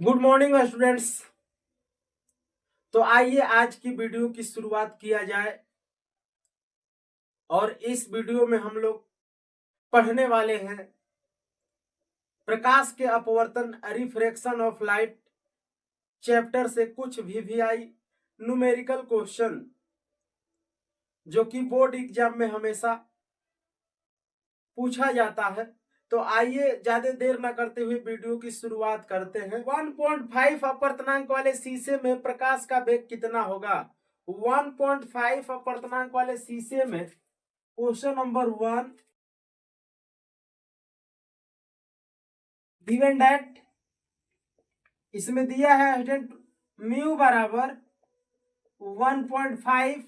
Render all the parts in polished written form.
Good morning students. तो आइए आज की वीडियो की शुरुआत किया जाए और इस वीडियो में हम लोग पढ़ने वाले हैं प्रकाश के अपवर्तन रिफ्रैक्शन ऑफ लाइट चैप्टर से कुछ वीवीआई न्यूमेरिकल क्वेश्चन जो कि बोर्ड एग्जाम में हमेशा पूछा जाता है। तो आइए ज्यादा देर न करते हुए वीडियो की शुरुआत करते हैं। 1.5 अपर्तनांक वाले शीशे में प्रकाश का वेग कितना होगा? 1.5 अपर्तनांक वाले शीशे में क्वेश्चन नंबर 1 गिवन दैट इसमें दिया है म्यू बराबर 1.5।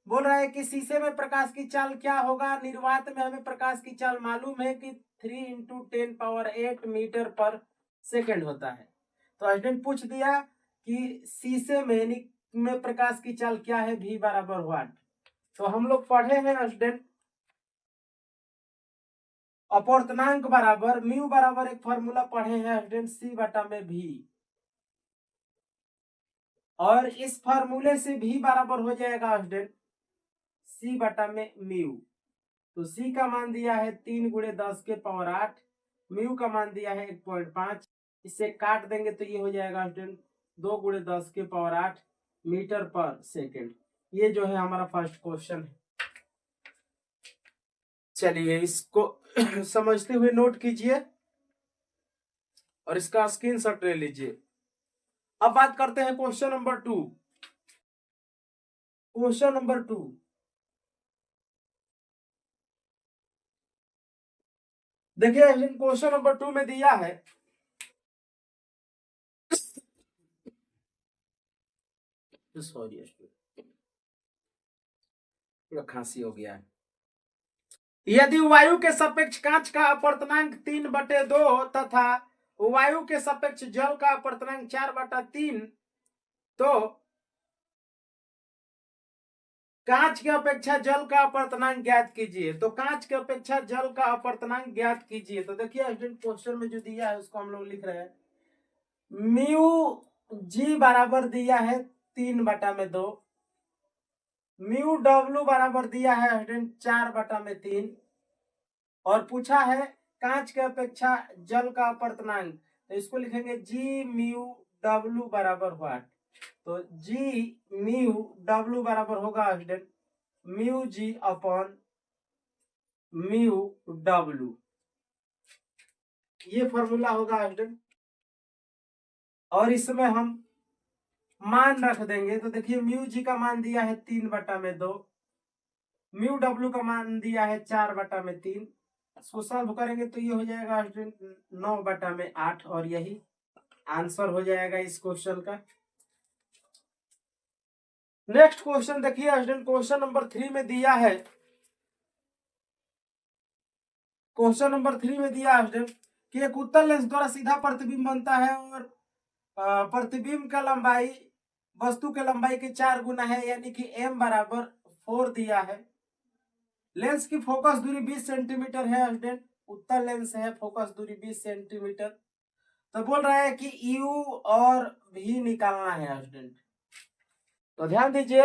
बोल रहा है कि शीशे में प्रकाश की चाल क्या होगा। निर्वात में हमें प्रकाश की चाल मालूम है कि 3 × 10⁸ मीटर पर सेकेंड होता है। तो स्टूडेंट पूछ दिया कि शीशे में प्रकाश की चाल क्या है, v बराबर वाट। तो हम लोग पढ़े हैं स्टूडेंट अपवर्तनांक बराबर म्यू बराबर एक फॉर्मूला पढ़े हैं स्टूडेंट c/v, और इस फॉर्मूले से v बराबर हो जाएगा स्टूडेंट c/म्यू। तो c का मान दिया है 3 × 10⁸, म्यू का मान दिया है 1.5। इससे काट देंगे तो ये हो जाएगा स्टूडेंट 2 × 10⁸ मीटर पर सेकेंड। ये जो है हमारा फर्स्ट क्वेश्चन है। चलिए इसको समझते हुए नोट कीजिए और इसका स्क्रीनशॉट ले लीजिए। अब बात करते हैं क्वेश्चन नंबर 2। क्वेश्चन नंबर 2 देखिए, क्वेश्चन नंबर 2 में दिया है सॉरी थोड़ा खांसी हो गया है। यदि वायु के सापेक्ष कांच का अपवर्तनांक 3/2 तथा वायु के सापेक्ष जल का अपवर्तनांक 4/3, तो कांच की अपेक्षा जल का अपवर्तनांक ज्ञात कीजिए। तो कांच की अपेक्षा जल का अपवर्तनांक ज्ञात कीजिए। तो देखिए स्टूडेंट क्वेश्चन में जो दिया है उसको हम लोग लिख रहे हैं। म्यू जी बराबर दिया है 3/2, म्यू डब्ल्यू बराबर दिया है स्टूडेंट 4/3, और पूछा है कांच के अपेक्षा जल का अपवर्तनांक। तो इसको लिखेंगे जी म्यू डब्ल्यू बराबर व्हाट। तो जी म्यू डब्ल्यू बराबर होगा student mu G upon mu W. ये फॉर्मूला होगा स्टूडेंट, और इसमें हम मान रख देंगे। तो देखिए म्यू जी का मान दिया है 3/2, म्यू डब्ल्यू का मान दिया है 4/3। इसको सॉल्व करेंगे तो ये हो जाएगा 9/8, और यही आंसर हो जाएगा इस क्वेश्चन का। नेक्स्ट क्वेश्चन देखिए स्टूडेंट, क्वेश्चन नंबर 3 में दिया है, क्वेश्चन नंबर 3 में दिया है स्टूडेंट कि एक उत्तल लेंस द्वारा सीधा प्रतिबिंब बनता है और प्रतिबिंब का लंबाई वस्तु के लंबाई के 4 गुना है, यानी कि m बराबर 4 दिया है। लेंस की फोकस दूरी 20 सेंटीमीटर है स्टूडेंट, उत्तल लेंस है, फोकस दूरी 20 सेंटीमीटर। तो बोल रहा है कि u और v निकालना है स्टूडेंट। तो ध्यान दीजिए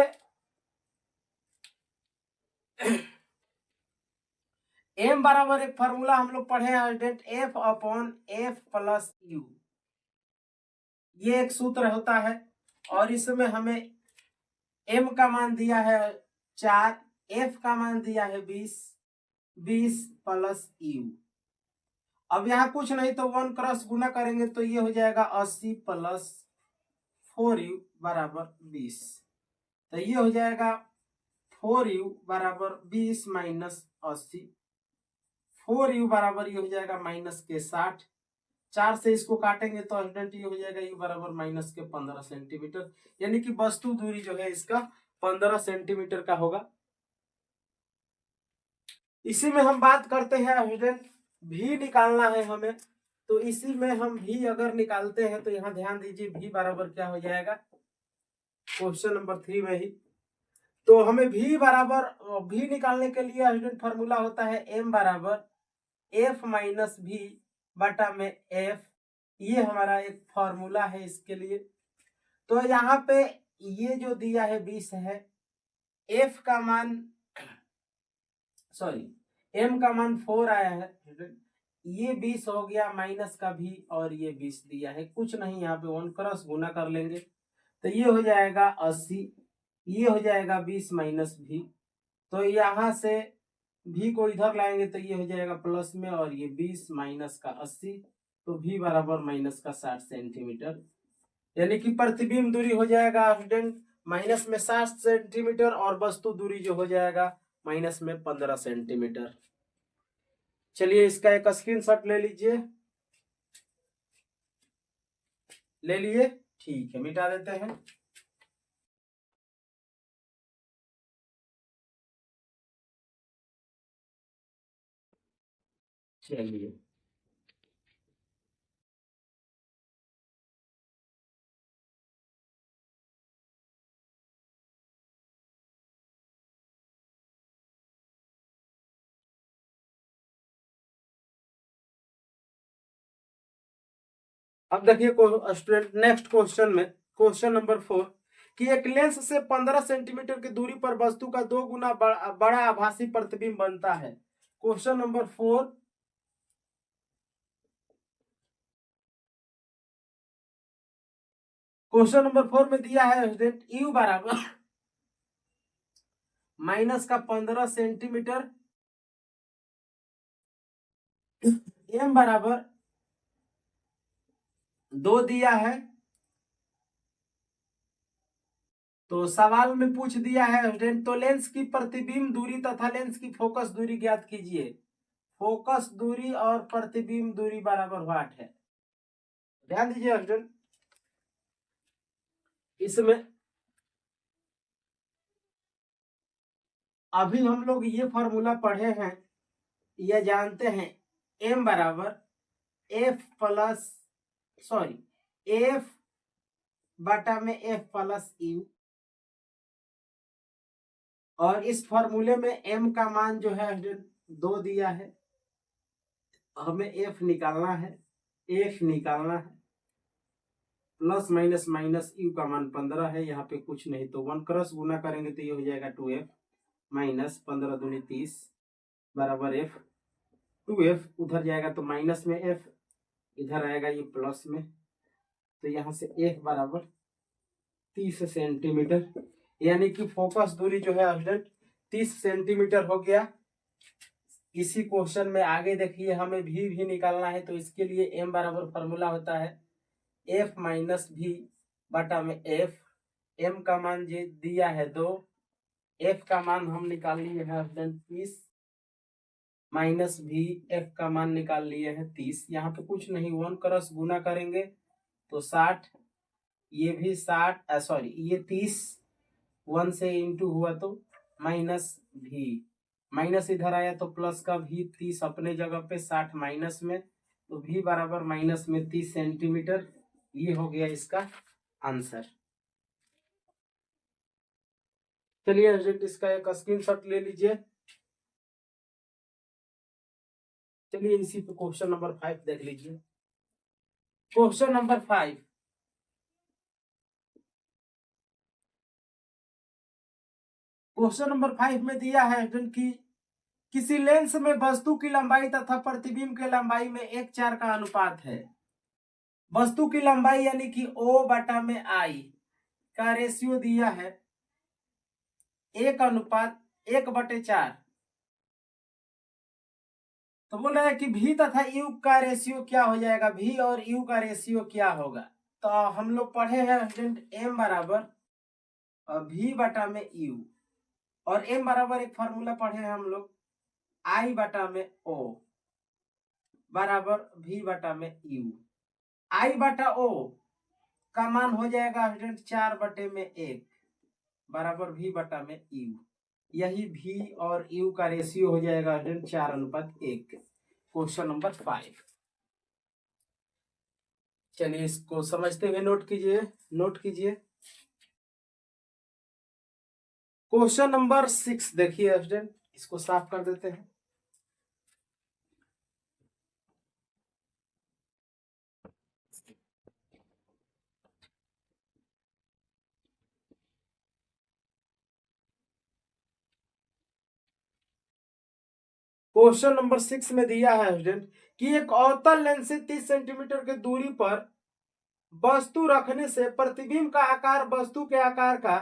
m बराबर एक फॉर्मूला हम लोग पढ़े हैं स्टूडेंट F/F+u। ये एक सूत्र होता है, और इसमें हमें m का मान दिया है 4, f का मान दिया है 20 + u। अब यहाँ कुछ नहीं तो 1 क्रॉस गुना करेंगे तो ये हो जाएगा 80 + 4u बराबर 20। तो ये हो जाएगा 4u बराबर 20 - 80, 4u बराबर ये हो जाएगा -60। 4 से इसको काटेंगे तो स्टूडेंट ये हो जाएगा u बराबर -15 सेंटीमीटर, यानी कि वस्तु दूरी जो है इसका 15 सेंटीमीटर का होगा। इसी में हम बात करते हैं स्टूडेंट भी निकालना है हमें। तो इसी में हम भी अगर निकालते हैं तो यहाँ ध्यान दीजिए भी बराबर क्या हो जाएगा क्वेश्चन नंबर 3 में ही। तो हमें भी बराबर भी निकालने के लिए स्टूडेंट फॉर्मूला होता है m बराबर F - v/f, ये हमारा एक फॉर्मूला है इसके लिए। तो यहाँ पे ये जो दिया है 20 है, एफ का मान सॉरी एम का मान 4 आया है, ये 20 हो गया माइनस का भी, और ये 20 दिया है, कुछ नहीं, यहाँ पे 1 क्रॉस गुना कर लेंगे तो ये हो जाएगा 80, ये हो जाएगा 20 माइनस भी, तो यहाँ से भी को इधर लाएंगे तो ये हो जाएगा प्लस में, और ये 20 माइनस का 80, तो भी बराबर माइनस का 60 सेंटीमीटर, यानी कि प्रतिबिंब दूरी हो जाएगा स्टूडेंट माइनस में 60 सेंटीमीटर, और वस्तु दूरी जो हो जाएगा माइनस में 15 सेंटीमीटर। चलिए इसका एक स्क्रीनशॉट ले लीजिए, ले लिए, ठीक है, मिटा देते हैं। चलिए अब देखिए स्टूडेंट नेक्स्ट क्वेश्चन में, क्वेश्चन नंबर 4, कि एक लेंस से 15 सेंटीमीटर की दूरी पर वस्तु का 2 गुना बड़ा आभासी प्रतिबिंब बनता है। क्वेश्चन नंबर 4, क्वेश्चन नंबर 4 में दिया है स्टूडेंट यू बराबर माइनस का 15 सेंटीमीटर, एम बराबर 2 दिया है। तो सवाल में पूछ दिया है स्टूडेंट, तो लेंस की प्रतिबिंब दूरी तथा लेंस की फोकस दूरी ज्ञात कीजिए। फोकस दूरी और प्रतिबिंब दूरी बराबर व्हाट है, ध्यान दीजिए स्टूडेंट। इसमें अभी हम लोग ये फॉर्मूला पढ़े हैं, ये जानते हैं, एम बराबर एफ प्लस एफ बटा में एफ प्लस यू, और इस फॉर्मूले में एम का मान जो है 2 दिया है, हमें एफ निकालना है, एफ निकालना है, प्लस माइनस माइनस यू का मान 15 है, यहाँ पे कुछ नहीं, तो 1 क्रॉस गुना करेंगे तो ये हो जाएगा 2f माइनस 15 दूनी 30 बराबर f, 2f उधर जाएगा तो माइनस में f, इधर आएगा ये प्लस में, तो यहाँ से f बराबर 30 सेंटीमीटर, यानी कि फोकस दूरी जो है स्टूडेंट 30 सेंटीमीटर हो गया। इसी क्वेश्चन में आगे देखिए हमें भी निकालना है, तो इसके लिए m बराबर फॉर्मूला होता है f माइनस भी बटा में f, m का मान जो दिया है 2, f का मान हम निकाल लिए हैं 30 माइनस भी, f का मान निकाल लिए हैं 30, यहाँ पे कुछ नहीं, 1 क्रॉस गुना करेंगे तो 60, ये भी 60 ये 30 1 से इंटू हुआ तो माइनस भी, माइनस इधर आया तो प्लस का भी, 30 अपने जगह पे 60 माइनस में, तो भी बराबर माइनस में 30 सेंटीमीटर, ये हो गया इसका आंसर। चलिए इसका एक स्क्रीनशॉट ले लीजिए। चलिए इसी पे क्वेश्चन नंबर 5 देख लीजिए। क्वेश्चन नंबर 5, क्वेश्चन नंबर 5 में दिया है कि किसी लेंस में वस्तु की लंबाई तथा प्रतिबिंब के लंबाई में 1:4 का अनुपात है। वस्तु की लंबाई यानी कि O बटा में I का रेशियो दिया है 1:1/4, तो बोल रहा है कि V तथा U का रेशियो क्या हो जाएगा, V और U का रेशियो क्या होगा। तो हम लोग पढ़े हैं स्टूडेंट M बराबर V बटा में U, और M बराबर एक फॉर्मूला पढ़े हैं हम लोग I बटा में O बराबर V बटा में U। I बटा O का मान हो जाएगा 4/1 बराबर V बटा में U, यही V और U का रेशियो हो जाएगा 4:1। क्वेश्चन नंबर 5, चलिए इसको समझते हुए नोट कीजिए, नोट कीजिए। क्वेश्चन नंबर 6 देखिए स्टूडेंट, इसको साफ कर देते हैं। क्वेश्चन नंबर 6 में दिया है स्टूडेंट कि एक अवतल लेंस से 30 सेंटीमीटर की दूरी पर वस्तु रखने से प्रतिबिंब का आकार वस्तु के आकार का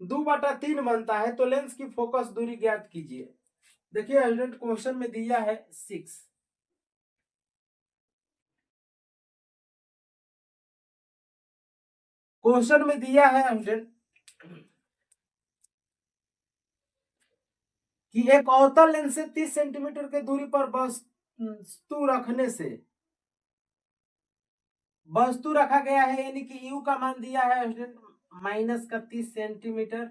2/3 बनता है, तो लेंस की फोकस दूरी ज्ञात कीजिए। देखिए स्टूडेंट क्वेश्चन में दिया है 6, क्वेश्चन में दिया है स्टूडेंट कि एक अवतल लेंस से 30 सेंटीमीटर की दूरी पर वस्तु रखने से वस्तु रखा गया है, यानी कि यू का मान दिया है स्टूडेंट -30 सेंटीमीटर।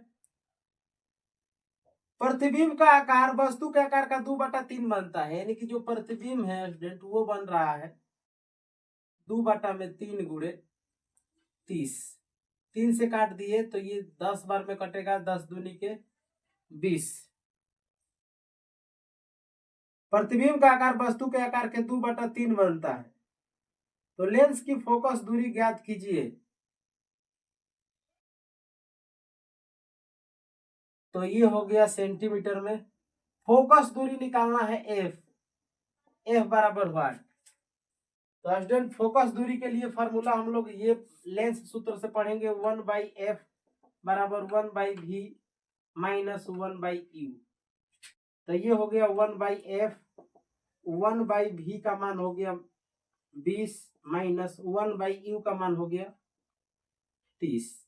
प्रतिबिंब का आकार वस्तु के आकार का 2/3 बनता है, यानी कि जो प्रतिबिंब है स्टूडेंट वो बन रहा है 2/3 गुणे 30। 3 से काट दिए तो ये 10 बार में कटेगा, 10 दूनी के 20। प्रतिबिंब का आकार वस्तु के आकार के 2/3 बनता है, तो लेंस की फोकस दूरी ज्ञात कीजिए। तो ये हो गया सेंटीमीटर में। फोकस दूरी निकालना है एफ, एफ बराबर वाट। तो स्टूडेंट फोकस दूरी के लिए फॉर्मूला हम लोग ये लेंस सूत्र से पढ़ेंगे, 1/f बराबर 1/v माइनस 1/u। तो ये हो गया 1/f, 1/v का मान हो गया 20 माइनस 1/u का मान हो गया 30।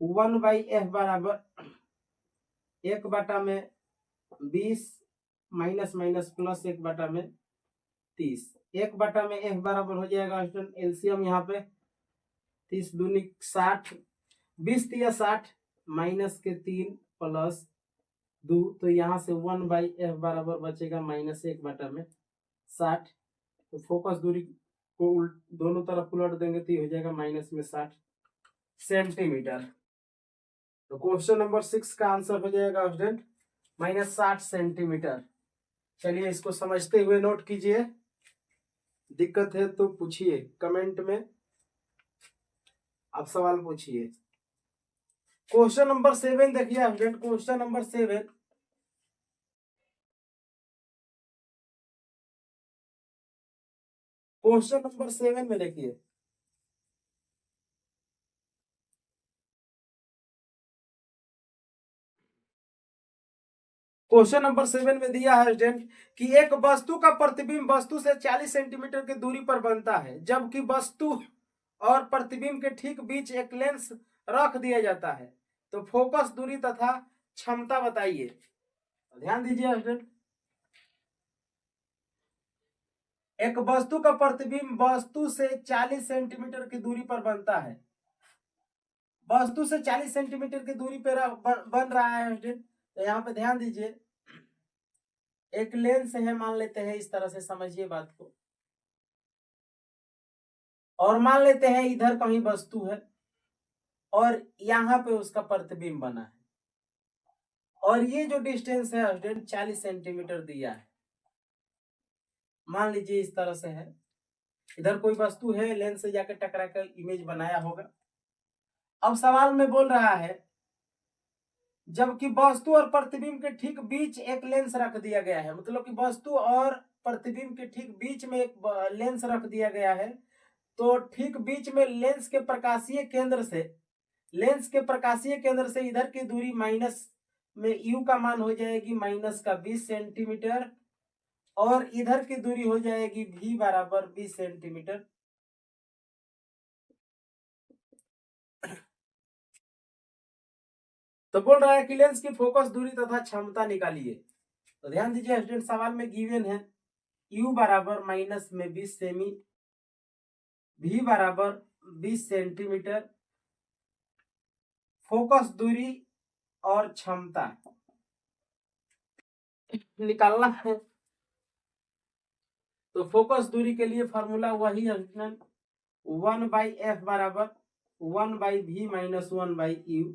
1/f बराबर 1/20 माइनस माइनस प्लस 1/30। 1/f बराबर हो जाएगा स्टूडेंट एलसीएम यहाँ पे 30 दूनी 60, 20 दिया 60 माइनस के 3 प्लस 2, तो यहाँ से 1/f बराबर बचेगा -1/60। तो फोकस दूरी को दोनों तरफ उलट देंगे तो ये हो जाएगा -60 सेंटीमीटर। तो क्वेश्चन नंबर 6 का आंसर हो जाएगा स्टूडेंट -60 सेंटीमीटर। चलिए इसको समझते हुए नोट कीजिए, दिक्कत है तो पूछिए कमेंट में, आप सवाल पूछिए। क्वेश्चन नंबर 7 देखिए student, question number 7, question number 7 में देखिए क्वेश्चन नंबर 7 में दिया है स्टूडेंट कि एक वस्तु का प्रतिबिंब वस्तु से 40 सेंटीमीटर की दूरी पर बनता है, जबकि वस्तु और प्रतिबिंब के ठीक बीच एक लेंस रख दिया जाता है, तो फोकस दूरी तथा क्षमता बताइए। ध्यान दीजिए स्टूडेंट, एक वस्तु का प्रतिबिंब वस्तु से 40 सेंटीमीटर की दूरी पर बनता है, वस्तु से 40 सेंटीमीटर की दूरी पर बन रहा है स्टूडेंट। तो यहाँ पे ध्यान दीजिए, एक लेंस है मान लेते हैं, इस तरह से समझिए बात को, और मान लेते हैं इधर कहीं वस्तु है और यहाँ पे उसका प्रतिबिंब बना है, और ये जो डिस्टेंस है स्टूडेंट 40 सेंटीमीटर दिया है। मान लीजिए इस तरह से है, इधर कोई वस्तु है, लेंस से जाकर टकरा कर इमेज बनाया होगा। अब सवाल में बोल रहा है जबकि वस्तु और प्रतिबिंब के ठीक बीच एक लेंस रख दिया गया है, मतलब कि वस्तु और प्रतिबिंब के ठीक बीच में एक लेंस रख दिया गया है, तो ठीक बीच में लेंस के प्रकाशीय केंद्र से इधर की दूरी माइनस में u का मान हो जाएगी -20 सेंटीमीटर, और इधर की दूरी हो जाएगी v बराबर 20 सेंटीमीटर। तो बोल रहा है कि लेंस की फोकस दूरी तथा क्षमता निकालिए। तो ध्यान दीजिए स्टूडेंट, सवाल में गिवन है u बराबर माइनस में 20 सेमी, v बराबर 20 सेंटीमीटर, फोकस दूरी और क्षमता निकालना है। तो फोकस दूरी के लिए फॉर्मूला वही है, 1/f बराबर 1/v माइनस 1/u।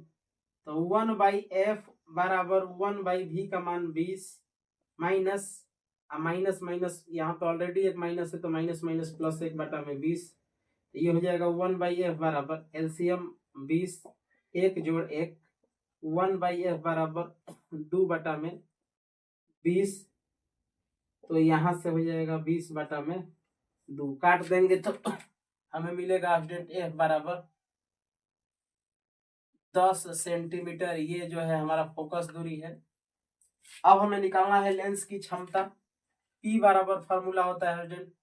तो 1/f बराबर 1/v का मान 20 माइनस माइनस माइनस, यहाँ पे ऑलरेडी एक माइनस है तो माइनस माइनस प्लस 1/20। ये हो जाएगा 1/f बराबर एलसीएम 20, 1 जोड़ 1, 1/f बराबर 2/20 तो यहाँ से हो जाएगा 20/2, काट देंगे तो हमें मिलेगा स्टूडेंट एफ बराबर 10 सेंटीमीटर। ये जो है हमारा फोकस दूरी है। अब हमें निकालना है लेंस की क्षमता। P बराबर फॉर्मूला होता है स्टूडेंट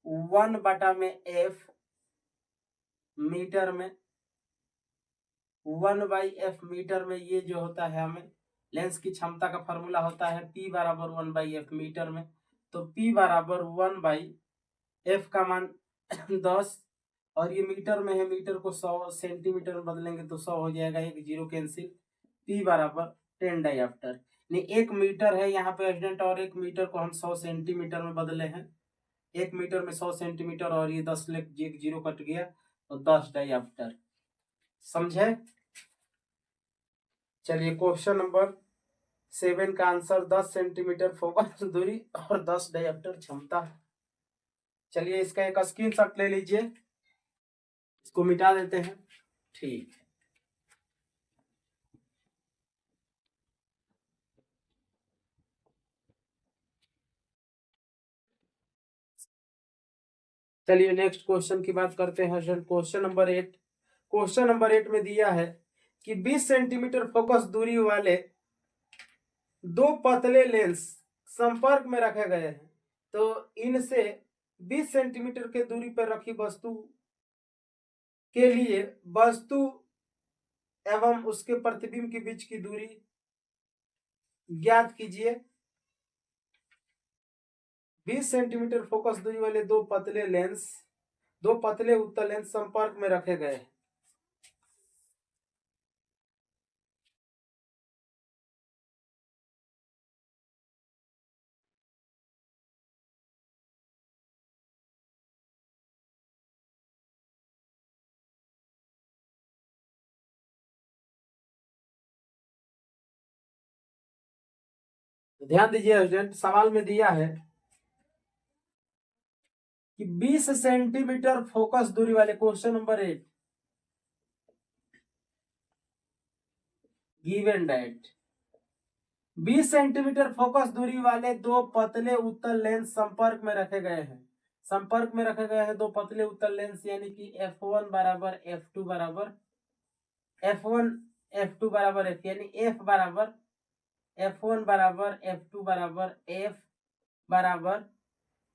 1/f मीटर में, 1/f मीटर में। ये जो होता है हमें लेंस की क्षमता का फॉर्मूला होता है P बराबर 1/f मीटर में। तो P बराबर 1/f का मान 10 और ये मीटर में है, मीटर को 100 सेंटीमीटर में बदलेंगे तो 100 हो जाएगा, एक जीरो कैंसिल। P बराबर 10 डायप्टर। नहीं, 1 मीटर है यहाँ पे स्टूडेंट और 1 मीटर को हम 100 सेंटीमीटर में बदले हैं। 1 मीटर में 100 सेंटीमीटर और ये 10 लेख एक जीरो कट गया तो 10 डायप्टर। समझे? चलिए क्वेश्चन नंबर 7 का आंसर 10 सेंटीमीटर फोकस दूरी और 10 डायप्टर क्षमता। चलिए इसका एक स्क्रीनशॉट ले लीजिए, इसको मिटा देते हैं। ठीक है, चलिए नेक्स्ट क्वेश्चन की बात करते हैं। Question number 8। क्वेश्चन नंबर 8 में दिया है कि 20 सेंटीमीटर फोकस दूरी वाले दो पतले लेंस संपर्क में रखे गए हैं। तो इनसे 20 सेंटीमीटर के दूरी पर रखी वस्तु के लिए वस्तु एवं उसके प्रतिबिंब के बीच की दूरी ज्ञात कीजिए। 20 सेंटीमीटर फोकस दूरी वाले दो पतले उत्तल लेंस संपर्क में रखे गए हैं। ध्यान दीजिए स्टूडेंट, सवाल में दिया है कि 20 सेंटीमीटर फोकस दूरी वाले, question number 8 given that 20 centimetre focus दूरी वाले दो पतले उत्तल लेंस संपर्क में रखे गए हैं। संपर्क में रखे गए हैं दो पतले उत्तल लेंस, यानी कि F1 बराबर F2 बराबर F1 F2 बराबर F, यानी F बराबर F1 बराबर F2 बराबर F बराबर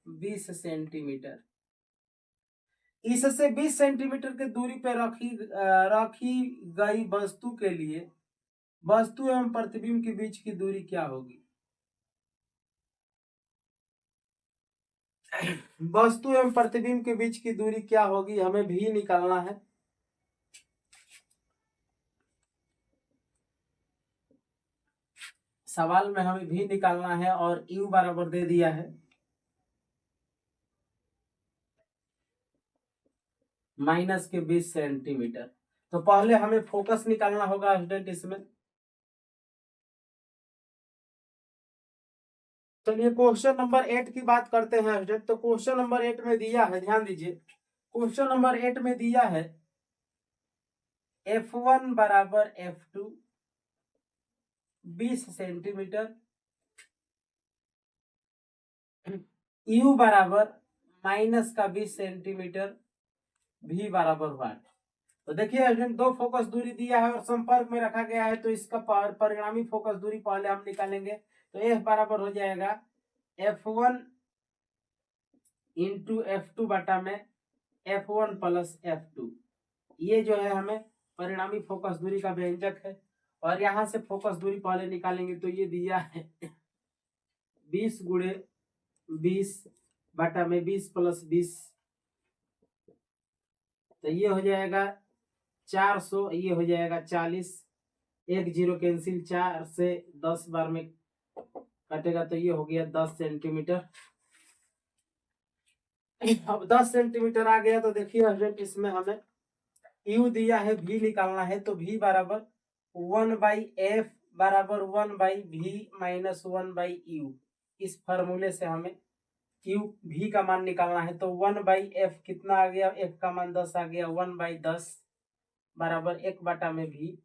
20 सेंटीमीटर। इससे 20 सेंटीमीटर की दूरी पर रखी गई वस्तु के लिए वस्तु एवं प्रतिबिंब के बीच की दूरी क्या होगी? वस्तु एवं प्रतिबिंब के बीच की दूरी क्या होगी, हमें भी निकालना है। सवाल में हमें भी निकालना है और U बराबर दे दिया है माइनस के 20 सेंटीमीटर। तो पहले हमें फोकस निकालना होगा स्टूडेंट इसमें। चलिए क्वेश्चन नंबर 8 की बात करते हैं स्टूडेंट। तो क्वेश्चन नंबर 8 में दिया है, ध्यान दीजिए, क्वेश्चन नंबर 8 में दिया है F1 बराबर F2 20 सेंटीमीटर, U बराबर माइनस का 20 सेंटीमीटर, V बराबर वाट। तो देखिए स्टूडेंट, दो फोकस दूरी दिया है और संपर्क में रखा गया है, तो इसका परिणामी फोकस दूरी पहले हम निकालेंगे। तो F बराबर हो जाएगा F1 इंटू F2 बटा में F1 प्लस F2। ये जो है हमें परिणामी फोकस दूरी का व्यंजक है। और यहां से फोकस दूरी पहले निकालेंगे तो ये दिया है 20 गुणे 20 बटा में 20 प्लस 20, तो ये हो जाएगा 400, ये हो जाएगा 40, एक जीरो कैंसिल, 4 से 10 बार में कटेगा तो ये हो गया 10 सेंटीमीटर। अब 10 सेंटीमीटर आ गया तो देखिए इसमें हमें U दिया है, V निकालना है। तो V बराबर 1/f बराबर 1/v माइनस 1/u। इस फॉर्मूले से हमें U V का मान निकालना है। तो 1/f कितना आ गया, f का मान 10 आ गया, 1/10 बराबर 1 बटा में v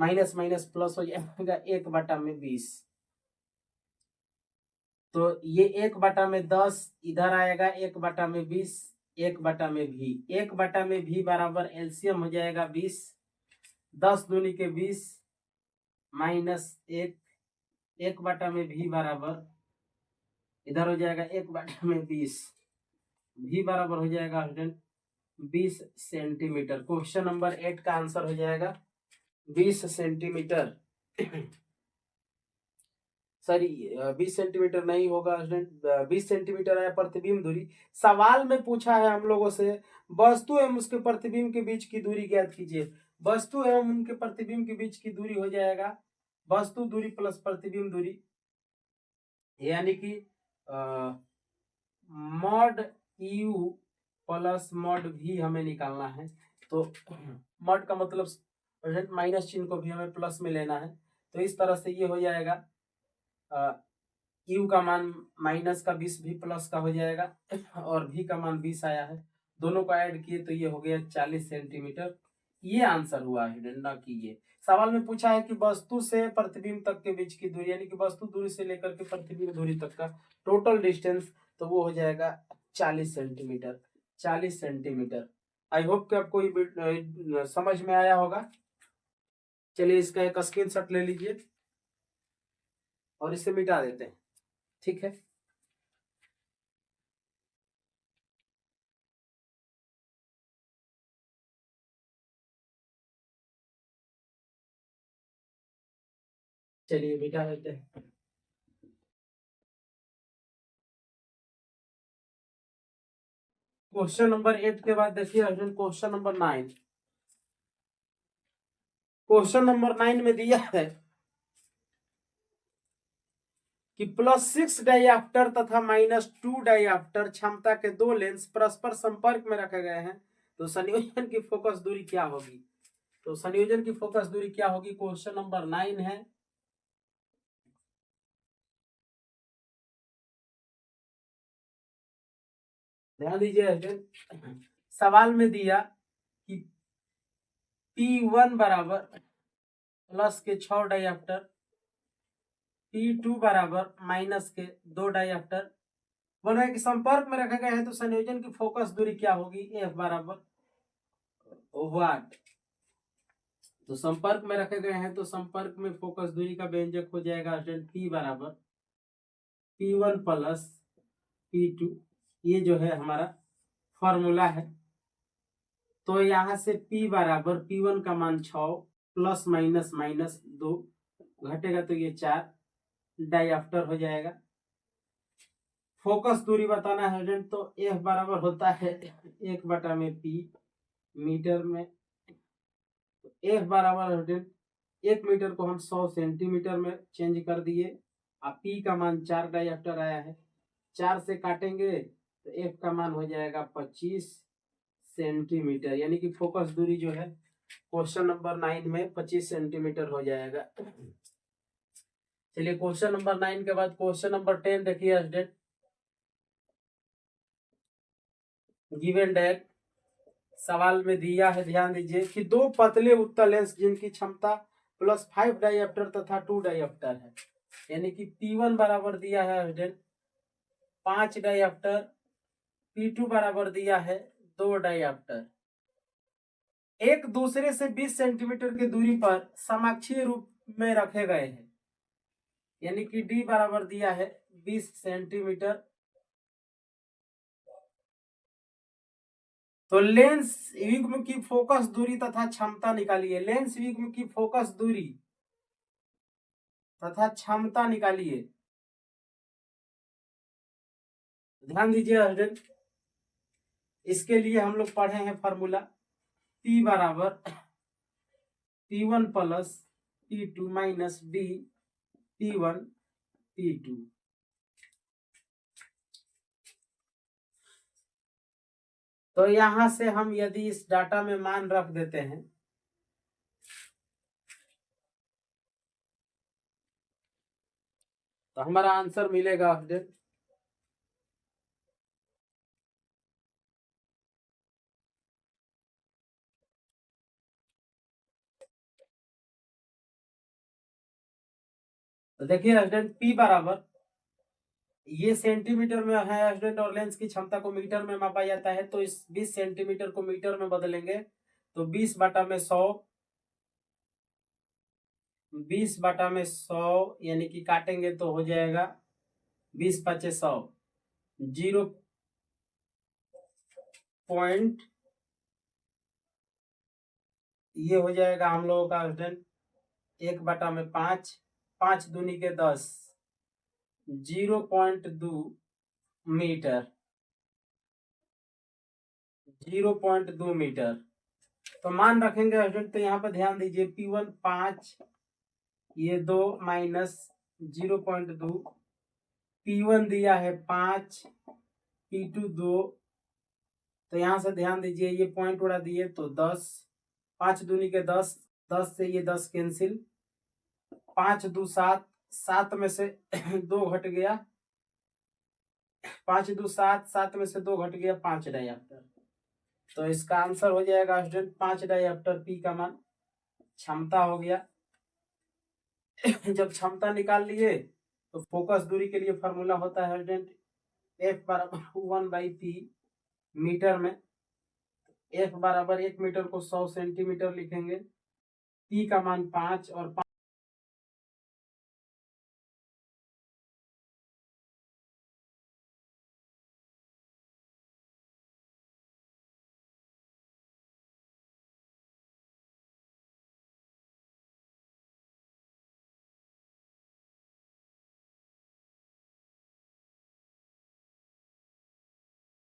माइनस माइनस प्लस हो जाएगा 1/20। तो ये 1/10 इधर आएगा 1/20, 1/v, 1/v बराबर एलसीएम हो जाएगा 20, 10 दूनी के 20 माइनस 1, 1/v बराबर इधर हो जाएगा 1/20, v बराबर हो जाएगा 20 सेंटीमीटर। क्वेश्चन नंबर 8 का आंसर हो जाएगा 20 सेंटीमीटर। सॉरी 20 सेंटीमीटर नहीं होगा स्टूडेंट, 20 सेंटीमीटर है प्रतिबिंब दूरी। सवाल में पूछा है हम लोगों से वस्तु एवं उसके प्रतिबिंब के बीच की दूरी ज्ञात कीजिए। वस्तु एवं उनके प्रतिबिंब के बीच की दूरी हो जाएगा वस्तु दूरी प्लस प्रतिबिंब दूरी, यानी कि मॉड यू प्लस मॉड भी हमें निकालना है। तो मॉड का मतलब माइनस चिन्ह को भी हमें प्लस में लेना है। तो इस तरह से ये हो जाएगा यू का मान माइनस का 20 भी प्लस का हो जाएगा और भी का मान 20 आया है, दोनों को ऐड किए तो ये हो गया 40 सेंटीमीटर। ये आंसर हुआ है, ना कि ये सवाल में पूछा है कि वस्तु से प्रतिबिंब तक के बीच की दूरी, यानी कि वस्तु दूरी से लेकर के प्रतिबिंब दूरी तक का टोटल डिस्टेंस, तो वो हो जाएगा 40 सेंटीमीटर। 40 सेंटीमीटर। आई होप कि आपको ये समझ में आया होगा। चलिए इसका एक स्क्रीनशॉट ले लीजिए और इसे मिटा देते हैं, ठीक है। चलिए मिटा देते हैं। क्वेश्चन नंबर 8 के बाद देखिए Arjun question number 9। Question number 9 में दिया है कि +6 डाइऑप्टर तथा -2 डाइऑप्टर क्षमता के दो लेंस परस्पर संपर्क में रखे गए हैं, तो संयोजन की फोकस दूरी क्या होगी। तो संयोजन की फोकस दूरी क्या होगी, क्वेश्चन नंबर 9 है। ध्यान दीजिए अर्जुन, सवाल में दिया कि P1 बराबर प्लस के 6 डाइऑप्टर, P2 बराबर माइनस के 2 डाइऑप्टर बोल रहे हैं कि संपर्क में रखे गए हैं, तो संयोजन की फोकस दूरी क्या होगी, F बराबर वाट। तो संपर्क में रखे गए हैं तो संपर्क में फोकस दूरी का व्यंजक हो जाएगा P बराबर P1 प्लस P2। ये जो है हमारा फॉर्मूला है। तो यहां से P बराबर P1 का मान 6 प्लस माइनस माइनस 2 घटेगा तो ये 4 डाइऑप्टर हो जाएगा। फोकस दूरी बताना है तो F बराबर होता है 1/P मीटर में। F बराबर 1 मीटर को हम 100 सेंटीमीटर में चेंज कर दिए। अब P का मान 4 डाइऑप्टर आया है, 4 से काटेंगे तो F का मान हो जाएगा 25 सेंटीमीटर, यानी कि फोकस दूरी जो है क्वेश्चन नंबर 9 में 25 सेंटीमीटर हो जाएगा। चलिए क्वेश्चन नंबर 9 के बाद क्वेश्चन नंबर 10 देखिए स्टूडेंट। गिवन डेट सवाल में दिया है, ध्यान दीजिए कि दो पतले उत्तल लेंस जिनकी क्षमता +5 डाइऑप्टर तथा 2 डाइऑप्टर है, यानी कि P1 बराबर दिया है 5 डाइऑप्टर, P2 बराबर दिया है 2 डाइऑप्टर, एक दूसरे से 20 सेंटीमीटर की दूरी पर समाक्षीय रूप में रखे गए हैं, यानी कि D बराबर दिया है 20 सेंटीमीटर। तो लेंस युग्म की फोकस दूरी तथा क्षमता निकालिए। लेंस युग्म की फोकस दूरी तथा क्षमता निकालिए। ध्यान दीजिए स्टूडेंट, इसके लिए हम लोग पढ़े हैं फॉर्मूला P बराबर P1 plus P2 minus D P1 P2। तो यहां से हम यदि इस डाटा में मान रख देते हैं तो हमारा आंसर मिलेगा स्टूडेंट तो देखिए स्टूडेंट पी बराबर, ये सेंटीमीटर में है स्टूडेंट, और लेंस की क्षमता को मीटर में मापा जाता है, तो इस 20 सेंटीमीटर को मीटर में बदलेंगे तो 20 बटा में 100, 20 बटा में 100 यानी कि काटेंगे तो हो जाएगा 20 पचे 100, 0 ये हो जाएगा हम लोगों का स्टूडेंट 1/5, 5 दूनी के 10, 0.2 मीटर, 0.2 मीटर। तो मान रखेंगे स्टूडेंट, तो यहाँ पर ध्यान दीजिए P1 5, ये 2 माइनस 0.2, P1 दिया है 5, P2 2, तो यहाँ से ध्यान दीजिए ये पॉइंट उड़ा दिए तो 10, 5 दूनी के 10, 10 से ये 10 कैंसिल, 5 2 7, 7 में से 2 घट गया, 5 2 7, 7 में से 2 घट गया, 5 डायप्टर। तो इसका आंसर हो जाएगा स्टूडेंट 5 डायप्टर, पी का मान क्षमता हो गया। जब क्षमता निकाल लिए तो फोकस दूरी के लिए फॉर्मूला होता है स्टूडेंट एफ बराबर 1/p मीटर में, एफ बराबर 1 मीटर को 100 सेंटीमीटर लिखेंगे, पी का मान 5 और